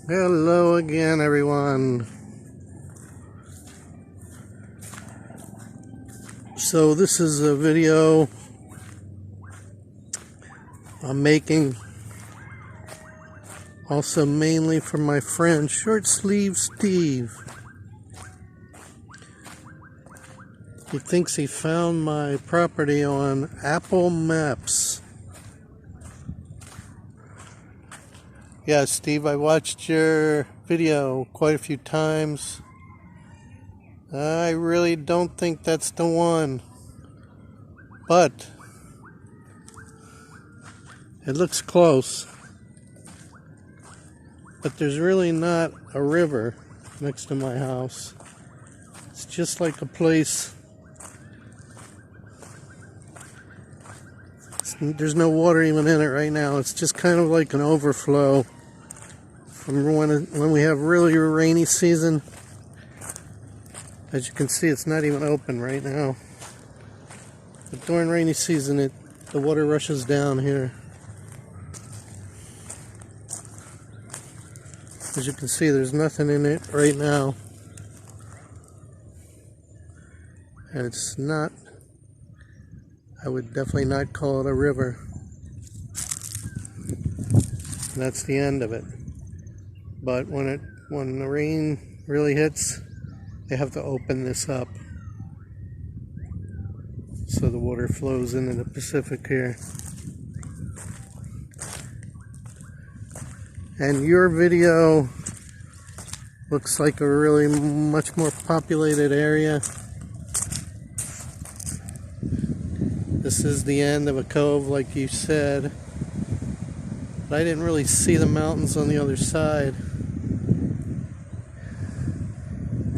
Hello again, everyone. So this is a video I'm making also mainly for my friend Short Sleeve Steve. He thinks he found my property on Apple Maps. Yeah, Steve, I watched your video quite a few times. I really don't think that's the one, but it looks close. But there's really not a river next to my house. It's just like a place. There's no water even in it right now. It's just kind of like an overflow from when we have really rainy season. As you can see, it's not even open right now. But during rainy season, the water rushes down here. As you can see, there's nothing in it right now. And it's not, I would definitely not call it a river. And that's the end of it. But when the rain really hits, they have to open this up so the water flows into the Pacific here. And your video looks like a really much more populated area. This is the end of a cove, like you said. But I didn't really see the mountains on the other side.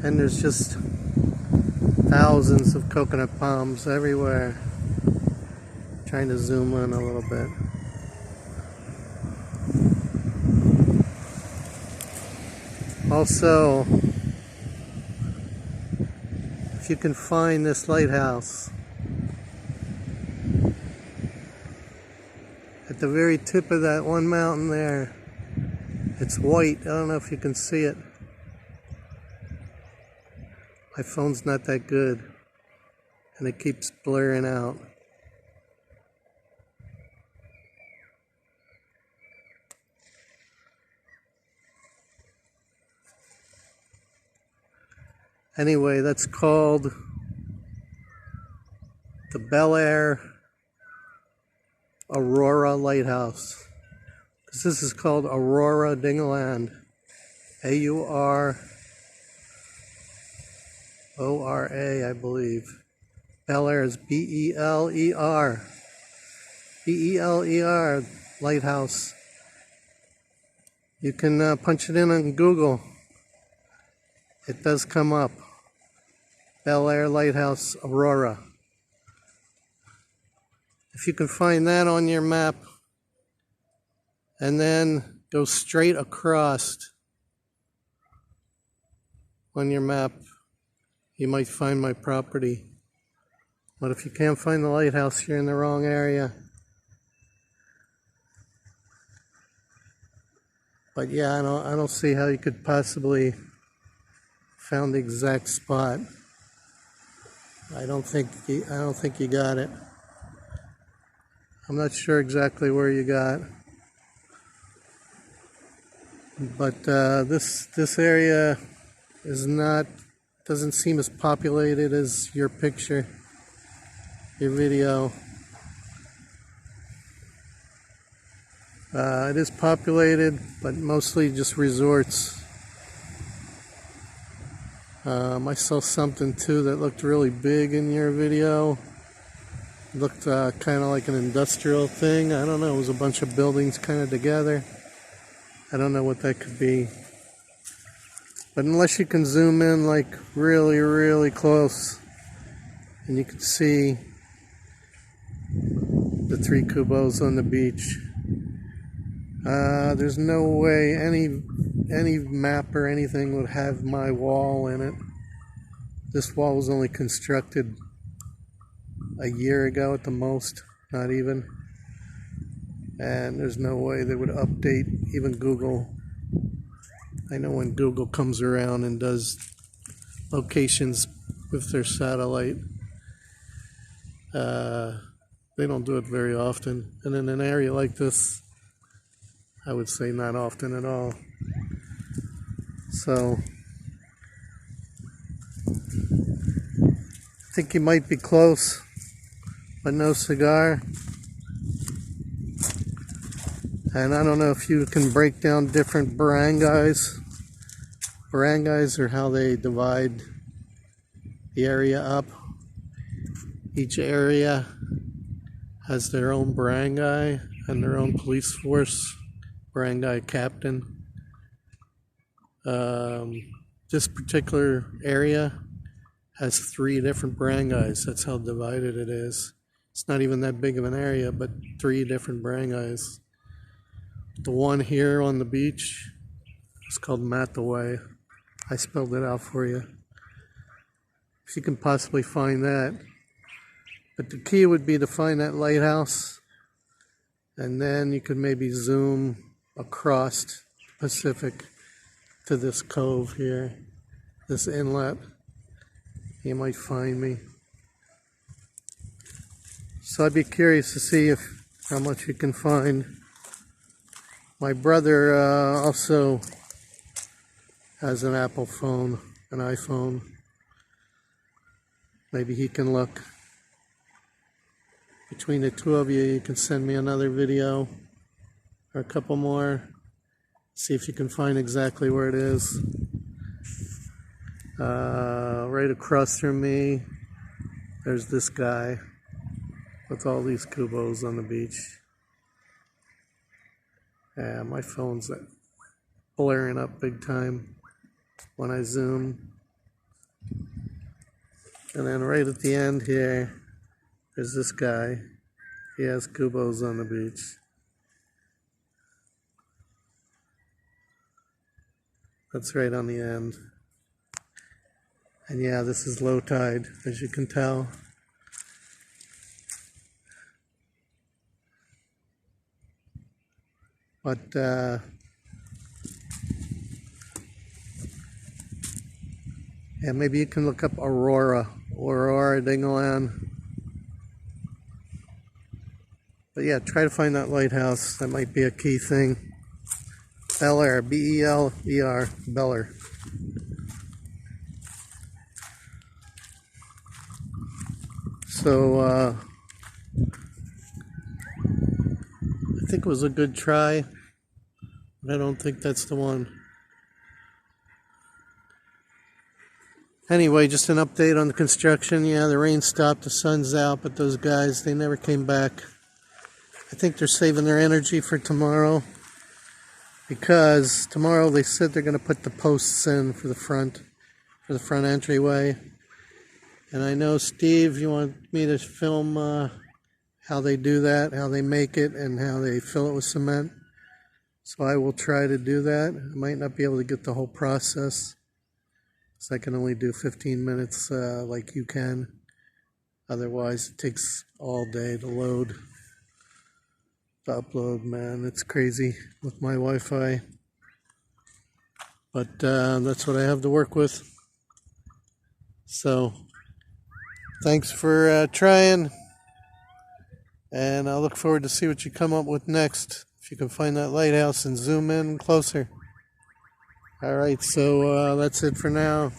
And there's just thousands of coconut palms everywhere. Trying to zoom in a little bit. Also, if you can find this lighthouse at the very tip of that one mountain there, it's white. I don't know if you can see it. My phone's not that good, and it keeps blurring out. Anyway, that's called the BALER Aurora Lighthouse. This is called Aurora Dingaland. A-U-R-O-R-A, I believe. BALER is B-E-L-E-R. B-E-L-E-R Lighthouse. You can punch it in on Google. It does come up. BALER Lighthouse, Aurora. If you can find that on your map and then go straight across on your map, you might find my property. But if you can't find the lighthouse, you're in the wrong area. But yeah, I don't see how you could possibly found the exact spot. I don't think you got it. I'm not sure exactly where you got. But this area doesn't seem as populated as your picture, your video. It is populated, but mostly just resorts. I saw something too that looked really big in your video. It looked kind of like an industrial thing. I don't know, it was a bunch of buildings kind of together. I don't know what that could be. But unless you can zoom in like really, really close, and you can see the 3 Kubos on the beach, there's no way any map or anything would have my wall in it. This wall was only constructed a year ago at the most, not even. And there's no way they would update even Google I know when Google comes around and does locations with their satellite, they don't do it very often. And in an area like this, I would say not often at all. So I think you might be close, but no cigar. And I don't know if you can break down different barangays. Barangays are how they divide the area up. Each area has their own barangay and their own police force, barangay captain. This particular area has 3 different barangays. That's how divided it is. It's not even that big of an area, but 3 different barangays. The one here on the beach is called Mataway. I spelled it out for you, if you can possibly find that. But the key would be to find that lighthouse, and then you could maybe zoom across the Pacific to this cove here, this inlet. You might find me. So I'd be curious to see how much you can find. My brother also has an Apple phone, an iPhone. Maybe he can look. Between the 2 of you, you can send me another video or a couple more. See if you can find exactly where it is. Right across from me, there's this guy with all these cubos on the beach. Yeah, my phone's blaring up big time when I zoom. And then right at the end here, there's this guy. He has cubos on the beach. That's right on the end. And yeah, this is low tide, as you can tell. But yeah, maybe you can look up Aurora Dingalan. But yeah, try to find that lighthouse. That might be a key thing. BALER, B-E-L-E-R, BALER. So I think it was a good try, but I don't think that's the one. Anyway, just an update on the construction. Yeah, the rain stopped, the sun's out, but those guys, they never came back. I think they're saving their energy for tomorrow, because tomorrow they said they're going to put the posts in for the front entryway. And I know, Steve, you want me to film how they do that, how they make it, and how they fill it with cement. So I will try to do that. I might not be able to get the whole process, because I can only do 15 minutes like you can. Otherwise, it takes all day to load, to upload, man. It's crazy with my Wi-Fi. But that's what I have to work with. So thanks for trying, and I'll look forward to see what you come up with next. If you can find that lighthouse and zoom in closer. Alright, so that's it for now.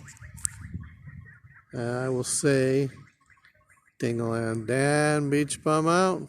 I will say, Dingaland Dan, Beach Bum out.